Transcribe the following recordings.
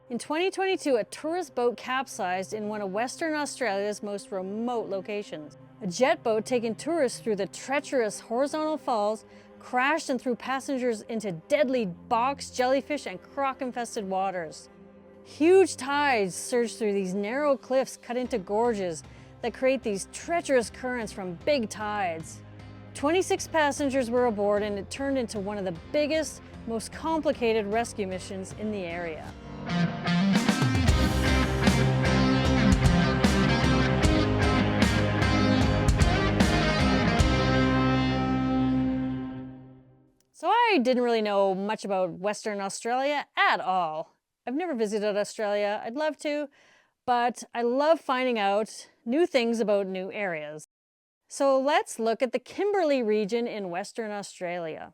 In 2022, a tourist boat capsized in one of Western Australia's most remote locations. A jet boat taking tourists through the treacherous horizontal falls crashed and threw passengers into deadly box, jellyfish, and croc-infested waters. Huge tides surge through these narrow cliffs cut into gorges that create these treacherous currents from big tides. 26 passengers were aboard, and it turned into one of the biggest, most complicated rescue missions in the area. So I didn't really know much about Western Australia at all. I've never visited Australia. I'd love to, but I love finding out new things about new areas. So let's look at the Kimberley region in Western Australia.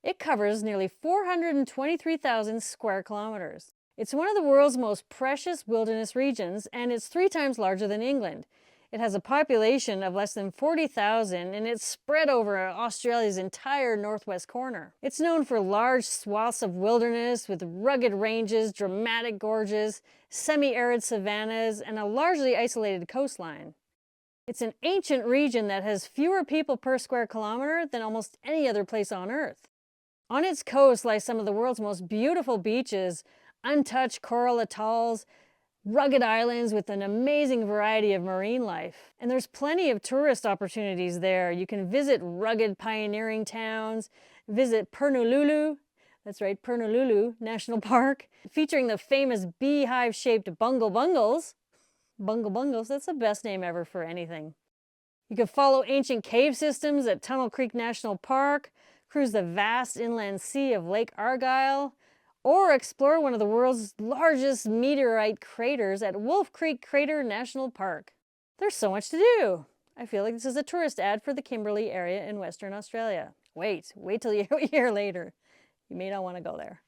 It covers nearly 423,000 square kilometers. It's one of the world's most precious wilderness regions, and it's 3 times larger than England. It has a population of less than 40,000, and it's spread over Australia's entire northwest corner. It's known for large swaths of wilderness with rugged ranges, dramatic gorges, semi-arid savannas, and a largely isolated coastline. It's an ancient region that has fewer people per square kilometer than almost any other place on Earth. On its coast lie some of the world's most beautiful beaches, untouched coral atolls, rugged islands with an amazing variety of marine life. And there's plenty of tourist opportunities there. You can visit rugged pioneering towns, visit Purnululu, that's right, Purnululu National Park, featuring the famous beehive-shaped bungle bungles. Bungle bungles, that's the best name ever for anything. You can follow ancient cave systems at Tunnel Creek National Park, cruise the vast inland sea of Lake Argyle, or explore one of the world's largest meteorite craters at Wolf Creek Crater National Park. There's so much to do. I feel like this is a tourist ad for the Kimberley area in Western Australia. Wait till you hear later. You may not want to go there.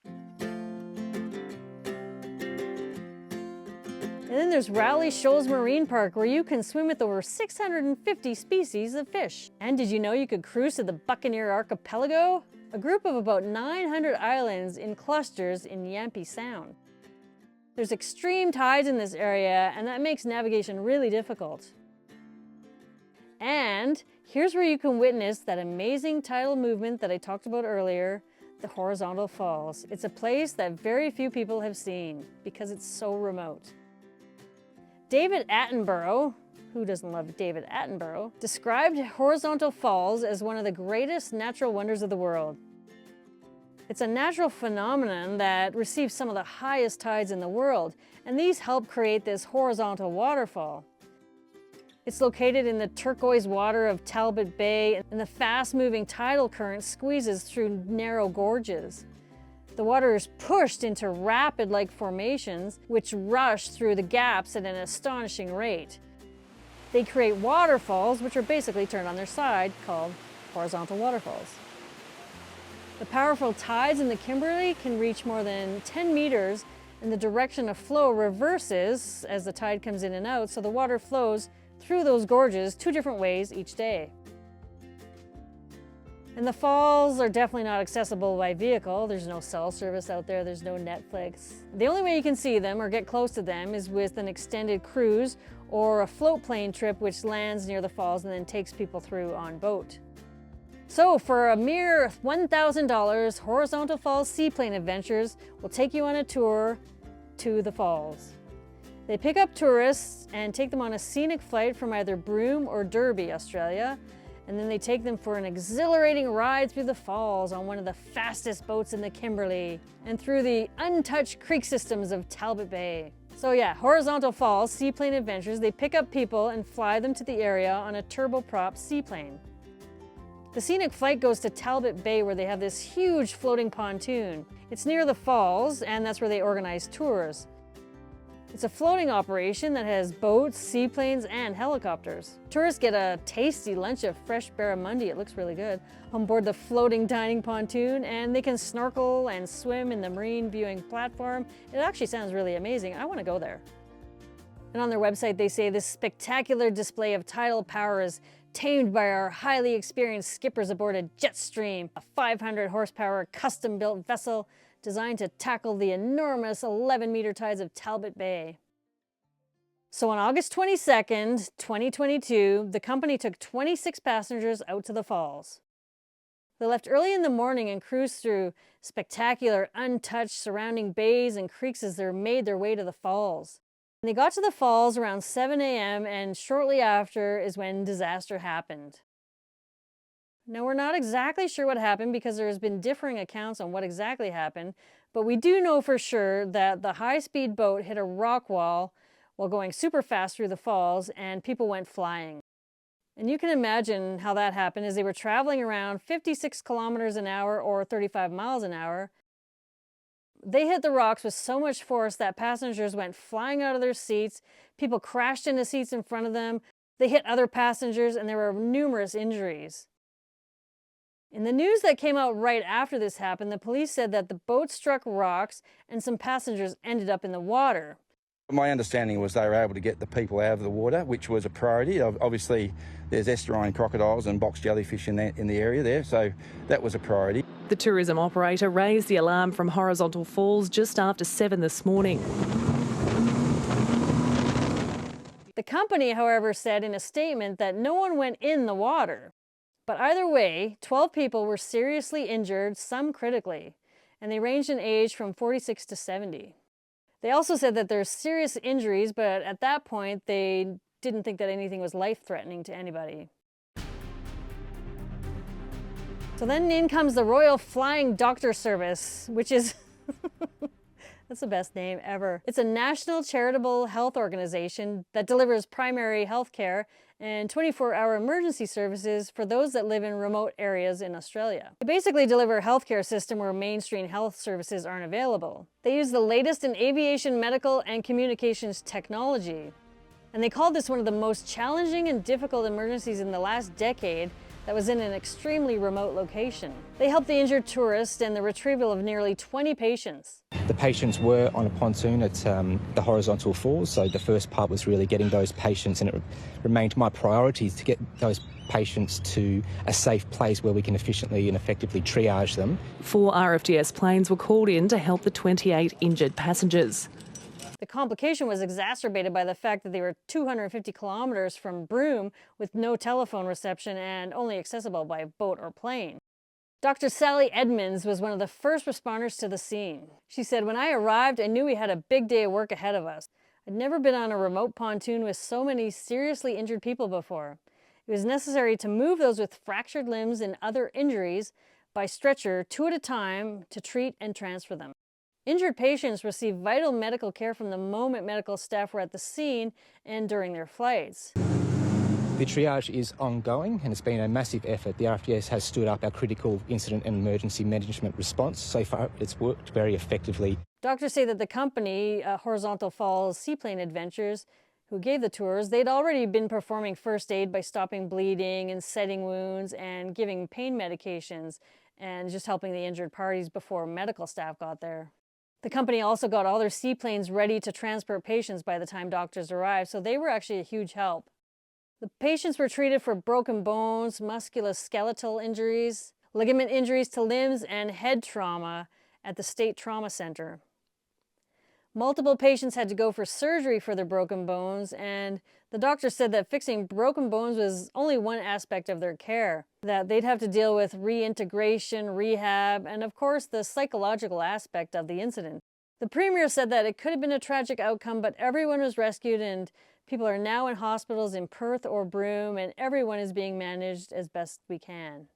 And then there's Rowley Shoals Marine Park, where you can swim with over 650 species of fish. And did you know you could cruise to the Buccaneer Archipelago? A group of about 900 islands in clusters in Yampi Sound. There's extreme tides in this area, and that makes navigation really difficult. And here's where you can witness that amazing tidal movement that I talked about earlier, the horizontal falls. It's a place that very few people have seen because it's so remote. David Attenborough, who doesn't love David Attenborough, described horizontal falls as one of the greatest natural wonders of the world. It's a natural phenomenon that receives some of the highest tides in the world, and these help create this horizontal waterfall. It's located in the turquoise water of Talbot Bay, and the fast-moving tidal current squeezes through narrow gorges. The water is pushed into rapid-like formations, which rush through the gaps at an astonishing rate. They create waterfalls, which are basically turned on their side, called horizontal waterfalls. The powerful tides in the Kimberley can reach more than 10 meters, and the direction of flow reverses as the tide comes in and out, so the water flows through those gorges 2 different ways each day. And the falls are definitely not accessible by vehicle. There's no cell service out there, there's no Netflix. The only way you can see them or get close to them is with an extended cruise or a float plane trip which lands near the falls and then takes people through on boat. So for a mere $1,000, Horizontal Falls Seaplane Adventures will take you on a tour to the falls. They pick up tourists and take them on a scenic flight from either Broome or Derby, Australia, and then they take them for an exhilarating ride through the falls on one of the fastest boats in the Kimberley and through the untouched creek systems of Talbot Bay. So yeah, Horizontal Falls Seaplane Adventures, they pick up people and fly them to the area on a turboprop seaplane. The scenic flight goes to Talbot Bay, where they have this huge floating pontoon. It's near the falls, and that's where they organize tours. It's a floating operation that has boats, seaplanes, and helicopters. Tourists get a tasty lunch of fresh barramundi, it looks really good, on board the floating dining pontoon, and they can snorkel and swim in the marine viewing platform. It actually sounds really amazing. I want to go there. And on their website, they say this spectacular display of tidal power is tamed by our highly experienced skippers aboard a Jetstream, a 500 horsepower custom-built vessel designed to tackle the enormous 11-meter tides of Talbot Bay. So on August 22nd, 2022, the company took 26 passengers out to the falls. They left early in the morning and cruised through spectacular, untouched surrounding bays and creeks as they made their way to the falls. And they got to the falls around 7 a.m. and shortly after is when disaster happened. Now, we're not exactly sure what happened because there has been differing accounts on what exactly happened, but we do know for sure that the high-speed boat hit a rock wall while going super fast through the falls and people went flying. And you can imagine how that happened as they were traveling around 56 kilometers an hour or 35 miles an hour. They hit the rocks with so much force that passengers went flying out of their seats, people crashed into seats in front of them, they hit other passengers, and there were numerous injuries. In the news that came out right after this happened, the police said that the boat struck rocks and some passengers ended up in the water. My understanding was they were able to get the people out of the water, which was a priority. Obviously, there's estuarine crocodiles and box jellyfish in the area there, so that was a priority. The tourism operator raised the alarm from horizontal falls just after 7 this morning. The company, however, said in a statement that no one went in the water. But either way, 12 people were seriously injured, some critically, and they ranged in age from 46 to 70. They also said that there's serious injuries, but at that point, they didn't think that anything was life-threatening to anybody. So then in comes the Royal Flying Doctor Service, which is, that's the best name ever. It's a national charitable health organization that delivers primary health care and 24-hour emergency services for those that live in remote areas in Australia. They basically deliver a healthcare system where mainstream health services aren't available. They use the latest in aviation, medical, and communications technology. And they called this one of the most challenging and difficult emergencies in the last decade that was in an extremely remote location. They helped the injured tourist and the retrieval of nearly 20 patients. The patients were on a pontoon at the horizontal falls, so the first part was really getting those patients, and it remained my priority to get those patients to a safe place where we can efficiently and effectively triage them. 4 RFDS planes were called in to help the 28 injured passengers. The complication was exacerbated by the fact that they were 250 kilometers from Broome with no telephone reception and only accessible by boat or plane. Dr. Sally Edmonds was one of the first responders to the scene. She said, "When I arrived, I knew we had a big day of work ahead of us. I'd never been on a remote pontoon with so many seriously injured people before. It was necessary to move those with fractured limbs and other injuries by stretcher 2 at a time to treat and transfer them. Injured patients received vital medical care from the moment medical staff were at the scene and during their flights." The triage is ongoing and it's been a massive effort. The RFDS has stood up our critical incident and emergency management response. So far, it's worked very effectively. Doctors say that the company, Horizontal Falls Seaplane Adventures, who gave the tours, they'd already been performing first aid by stopping bleeding and setting wounds and giving pain medications and just helping the injured parties before medical staff got there. The company also got all their seaplanes ready to transport patients by the time doctors arrived, so they were actually a huge help. The patients were treated for broken bones, musculoskeletal injuries, ligament injuries to limbs, and head trauma at the State Trauma Center. Multiple patients had to go for surgery for their broken bones, and the doctor said that fixing broken bones was only one aspect of their care, that they'd have to deal with reintegration, rehab, and of course the psychological aspect of the incident. The Premier said that it could have been a tragic outcome, but everyone was rescued and people are now in hospitals in Perth or Broome, and everyone is being managed as best we can.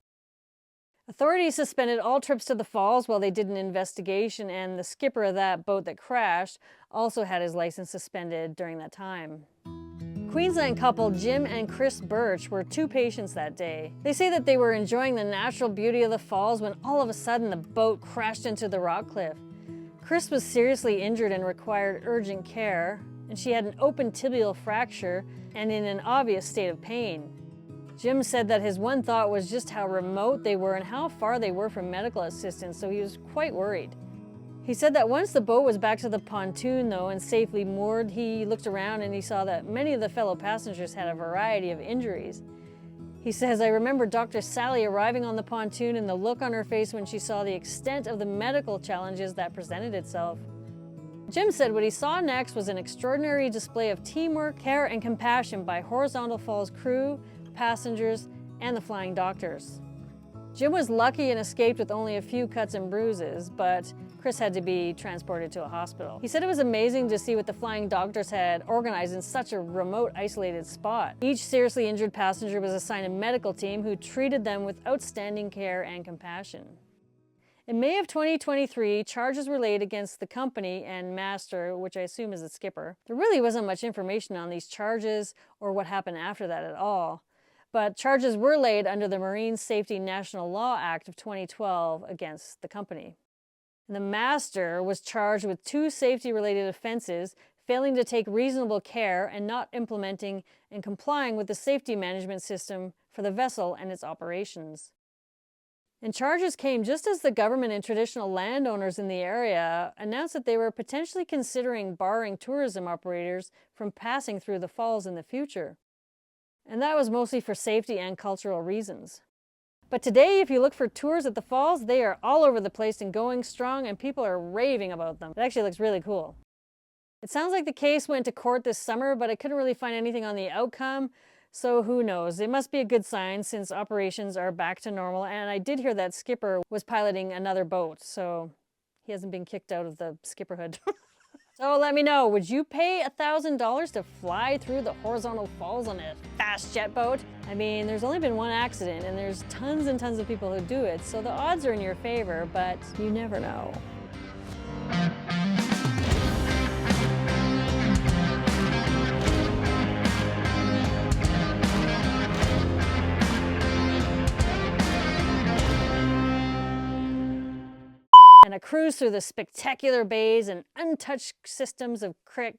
Authorities suspended all trips to the falls while they did an investigation, and the skipper of that boat that crashed also had his license suspended during that time. Queensland couple Jim and Chris Birch were 2 patients that day. They say that they were enjoying the natural beauty of the falls when all of a sudden the boat crashed into the rock cliff. Chris was seriously injured and required urgent care, and she had an open tibial fracture and in an obvious state of pain. Jim said that his one thought was just how remote they were and how far they were from medical assistance, so he was quite worried. He said that once the boat was back to the pontoon, though, and safely moored, he looked around and he saw that many of the fellow passengers had a variety of injuries. He says, I remember Dr. Sally arriving on the pontoon and the look on her face when she saw the extent of the medical challenges that presented itself. Jim said what he saw next was an extraordinary display of teamwork, care, and compassion by Horizontal Falls crew, passengers, and the flying doctors. Jim was lucky and escaped with only a few cuts and bruises, but Chris had to be transported to a hospital. He said it was amazing to see what the flying doctors had organized in such a remote, isolated spot. Each seriously injured passenger was assigned a medical team who treated them with outstanding care and compassion. In May of 2023, charges were laid against the company and master, which I assume is the skipper. There really wasn't much information on these charges or what happened after that at all. But charges were laid under the Marine Safety National Law Act of 2012 against the company. The master was charged with 2 safety-related offenses, failing to take reasonable care and not implementing and complying with the safety management system for the vessel and its operations. And charges came just as the government and traditional landowners in the area announced that they were potentially considering barring tourism operators from passing through the falls in the future. And that was mostly for safety and cultural reasons. But today, if you look for tours at the falls, they are all over the place and going strong, and people are raving about them. It actually looks really cool. It sounds like the case went to court this summer, but I couldn't really find anything on the outcome, so who knows? It must be a good sign since operations are back to normal, and I did hear that skipper was piloting another boat, so he hasn't been kicked out of the skipperhood. So let me know, would you pay $1,000 to fly through the Horizontal Falls on a fast jet boat? I mean, there's only been one accident and there's tons and tons of people who do it, so the odds are in your favor, but you never know. And a cruise through the spectacular bays and untouched systems of crick.